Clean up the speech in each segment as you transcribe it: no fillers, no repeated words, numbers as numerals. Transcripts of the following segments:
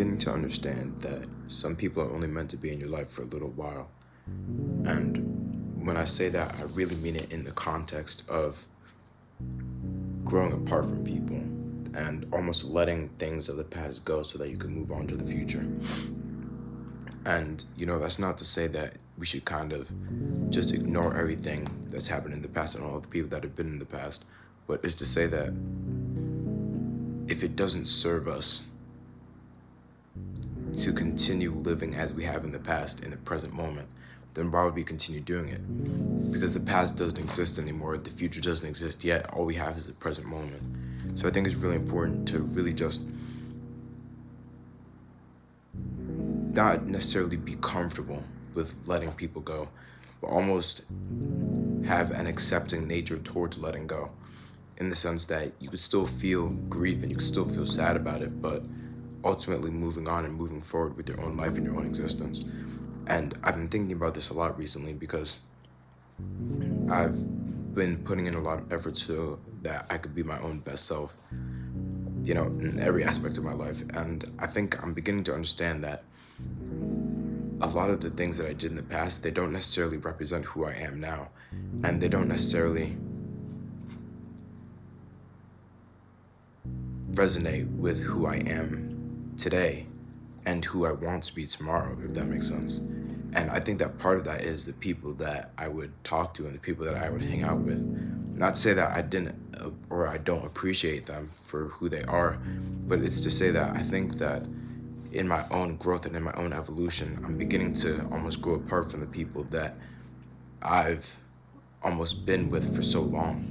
beginning to understand that some people are only meant to be in your life for a little while. And when I say that, I really mean it in the context of growing apart from people and almost letting things of the past go so that you can move on to the future. And, that's not to say that we should kind of just ignore everything that's happened in the past and all the people that have been in the past, but it's to say that if it doesn't serve us to continue living as we have in the past, in the present moment, then why would we continue doing it? Because the past doesn't exist anymore, the future doesn't exist yet, all we have is the present moment. So I think it's really important to really just not necessarily be comfortable with letting people go, but almost have an accepting nature towards letting go, in the sense that you could still feel grief and you could still feel sad about it, but ultimately moving on and moving forward with your own life and your own existence. And I've been thinking about this a lot recently because I've been putting in a lot of effort so that I could be my own best self, in every aspect of my life. And I think I'm beginning to understand that a lot of the things that I did in the past, they don't necessarily represent who I am now. And they don't necessarily resonate with who I am today and who I want to be tomorrow, if that makes sense. And I think that part of that is the people that I would talk to and the people that I would hang out with. Not to say that I didn't or I don't appreciate them for who they are, but it's to say that I think that in my own growth and in my own evolution, I'm beginning to almost grow apart from the people that I've almost been with for so long.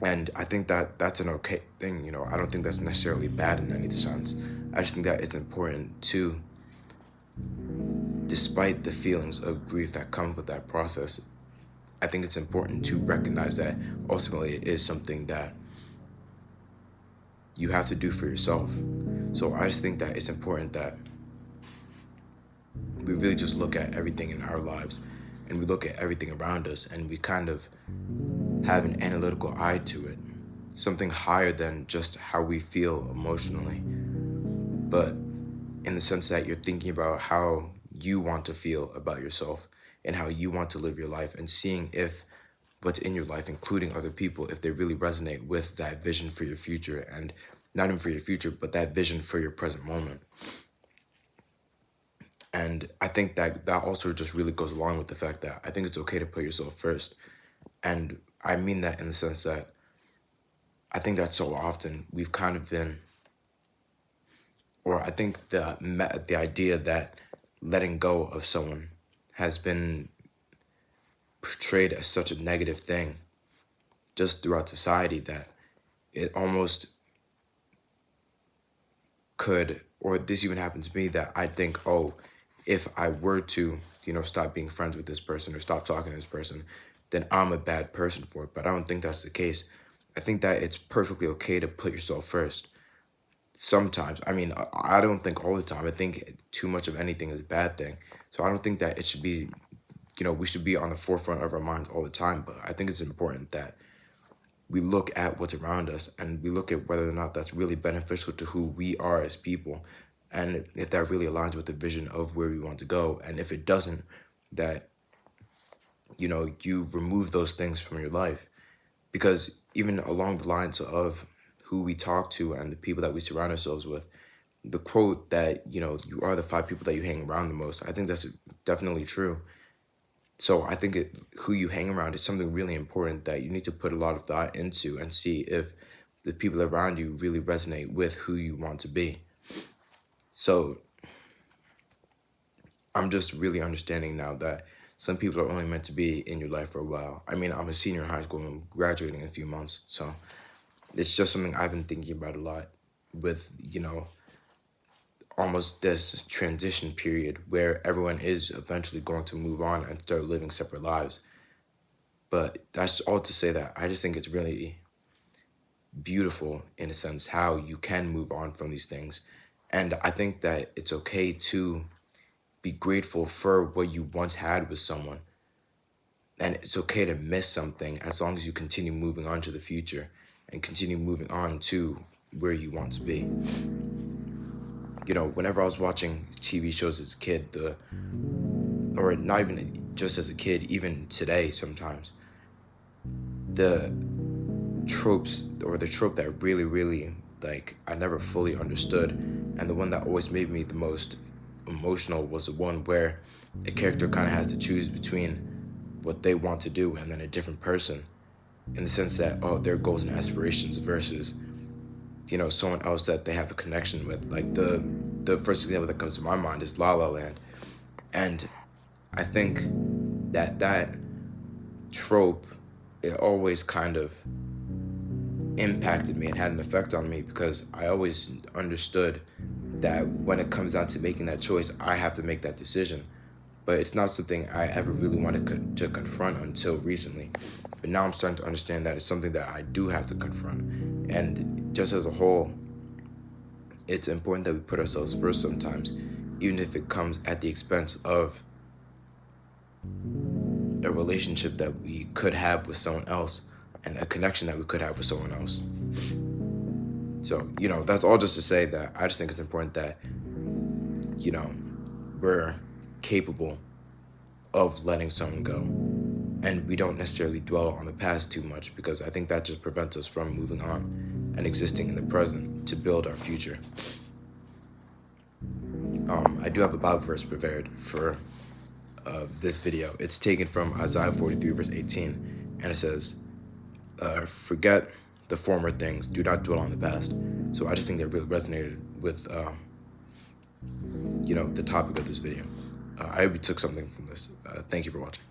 And I think that that's an okay thing, I don't think that's necessarily bad in any sense. I just think that it's important to, despite the feelings of grief that comes with that process, I think it's important to recognize that ultimately it is something that you have to do for yourself. So I just think that it's important that we really just look at everything in our lives and we look at everything around us and we kind of have an analytical eye to it, something higher than just how we feel emotionally, but in the sense that you're thinking about how you want to feel about yourself and how you want to live your life and seeing if what's in your life, including other people, if they really resonate with that vision for your future, and not even for your future, but that vision for your present moment. And I think that that also just really goes along with the fact that I think it's okay to put yourself first. And I mean that in the sense that I think that so often we've kind of been, or I think the idea that letting go of someone has been portrayed as such a negative thing just throughout society that it almost could, or this even happened to me, that I think, oh, if I were to, stop being friends with this person or stop talking to this person, then I'm a bad person for it. But I don't think that's the case. I think that it's perfectly okay to put yourself first. Sometimes, I mean, I don't think all the time. I think too much of anything is a bad thing. So I don't think that it should be, we should be on the forefront of our minds all the time. But I think it's important that we look at what's around us and we look at whether or not that's really beneficial to who we are as people, and if that really aligns with the vision of where we want to go. And if it doesn't, that you remove those things from your life. Because even along the lines of who we talk to and the people that we surround ourselves with, the quote that you are the 5 people that you hang around the most, I think that's definitely true. So I think who you hang around is something really important that you need to put a lot of thought into and see if the people around you really resonate with who you want to be. So I'm just really understanding now that some people are only meant to be in your life for a while. I mean, I'm a senior in high school and I'm graduating in a few months. So it's just something I've been thinking about a lot with, almost this transition period where everyone is eventually going to move on and start living separate lives. But that's all to say that I just think it's really beautiful, in a sense, how you can move on from these things. And I think that it's okay to be grateful for what you once had with someone. And it's okay to miss something as long as you continue moving on to the future and continue moving on to where you want to be. whenever I was watching TV shows as a kid, or not even just as a kid, even today sometimes, the tropes, or the trope that really, really, like, I never fully understood, and the one that always made me the most emotional was the one where a character kind of has to choose between what they want to do and then a different person, in the sense that, oh, their goals and aspirations versus someone else that they have a connection with. Like, the first example that comes to my mind is La La Land. And I think that trope, it always kind of impacted me and had an effect on me, because I always understood that when it comes down to making that choice, I have to make that decision. But it's not something I ever really wanted to confront until recently. But now I'm starting to understand that it's something that I do have to confront. And just as a whole, it's important that we put ourselves first sometimes, even if it comes at the expense of a relationship that we could have with someone else and a connection that we could have with someone else. So, that's all just to say that I just think it's important that, we're capable of letting someone go. And we don't necessarily dwell on the past too much, because I think that just prevents us from moving on and existing in the present to build our future. I do have a Bible verse prepared for this video. It's taken from Isaiah 43, verse 18, and it says, forget the former things, do not dwell on the past. So I just think that really resonated with, the topic of this video. I hope you took something from this. Thank you for watching.